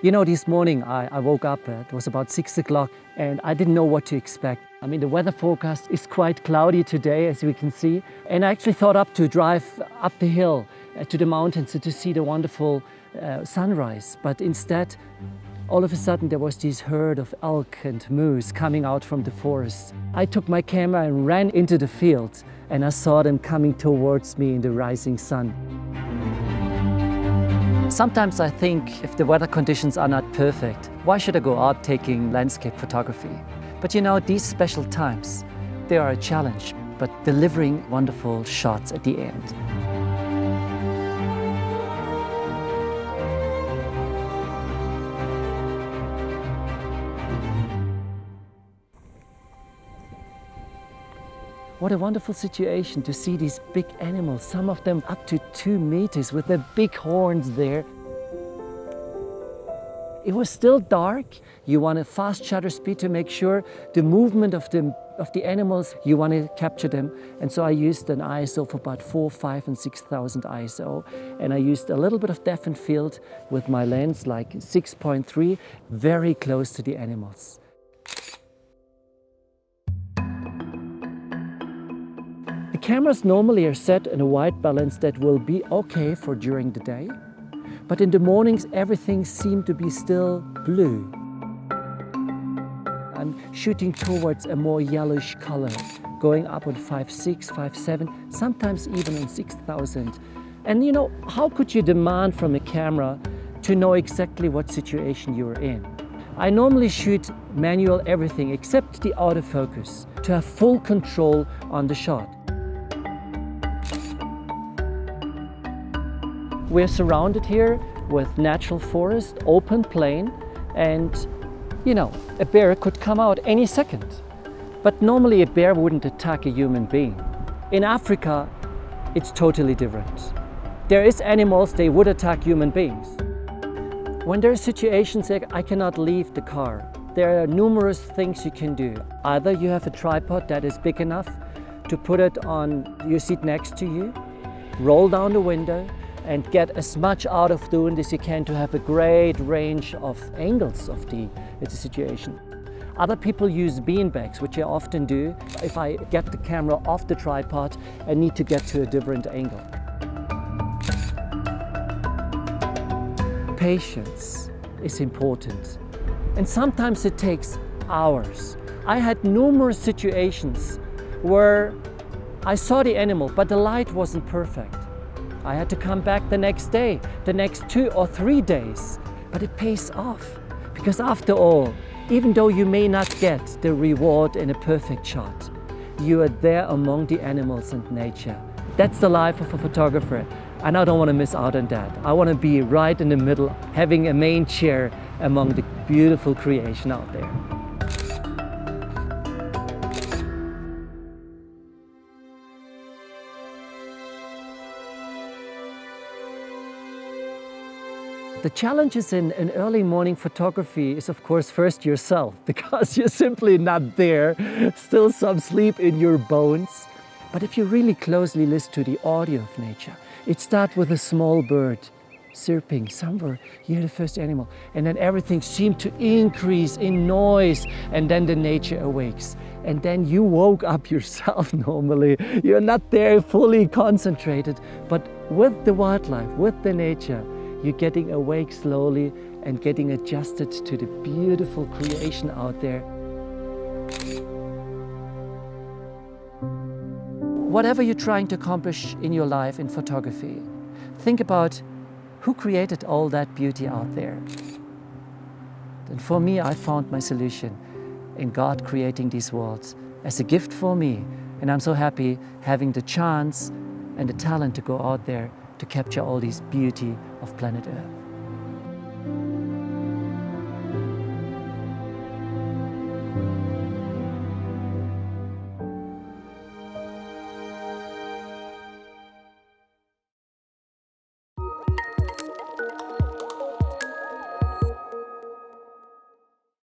You know, this morning I woke up, it was about 6 o'clock, and I didn't know what to expect. I mean, the weather forecast is quite cloudy today, as we can see. And I actually thought up to drive up the hill to the mountains to see the wonderful sunrise. But instead, all of a sudden, there was this herd of elk and moose coming out from the forest. I took my camera and ran into the field, and I saw them coming towards me in the rising sun. Sometimes I think if the weather conditions are not perfect, why should I go out taking landscape photography? But you know, these special times, they are a challenge, but delivering wonderful shots at the end. What a wonderful situation to see these big animals, some of them up to 2 meters with their big horns there. It was still dark. You want a fast shutter speed to make sure the movement of the animals, you want to capture them. And so I used an ISO for about 4, 5 and 6,000 ISO. And I used a little bit of depth and field with my lens, like 6.3, very close to the animals. The cameras normally are set in a white balance that will be okay for during the day, but in the mornings everything seemed to be still blue. I'm shooting towards a more yellowish color, going up on 5.6, 5.7, sometimes even on 6,000. And you know, how could you demand from a camera to know exactly what situation you're in? I normally shoot manual everything except the autofocus to have full control on the shot. We're surrounded here with natural forest, open plain, and you know, a bear could come out any second. But normally a bear wouldn't attack a human being. In Africa, it's totally different. There is animals, they would attack human beings. When there are situations like I cannot leave the car, there are numerous things you can do. Either you have a tripod that is big enough to put it on your seat next to you, roll down the window, and get as much out of the wind as you can to have a great range of angles of the situation. Other people use beanbags, which I often do if I get the camera off the tripod and need to get to a different angle. Patience is important, and sometimes it takes hours. I had numerous situations where I saw the animal, but the light wasn't perfect. I had to come back the next day, the next 2 or 3 days. But it pays off, because after all, even though you may not get the reward in a perfect shot, you are there among the animals and nature. That's the life of a photographer, and I don't want to miss out on that. I want to be right in the middle, having a main chair among the beautiful creation out there. The challenges in early morning photography is, of course, first yourself, because you're simply not there, still some sleep in your bones. But if you really closely listen to the audio of nature, it starts with a small bird chirping somewhere, you hear the first animal, and then everything seems to increase in noise, and then the nature awakes. And then you woke up yourself normally. You're not there fully concentrated, but with the wildlife, with the nature, you're getting awake slowly and getting adjusted to the beautiful creation out there. Whatever you're trying to accomplish in your life in photography, think about who created all that beauty out there. And for me, I found my solution in God creating these worlds as a gift for me. And I'm so happy having the chance and the talent to go out there to capture all this beauty of planet Earth.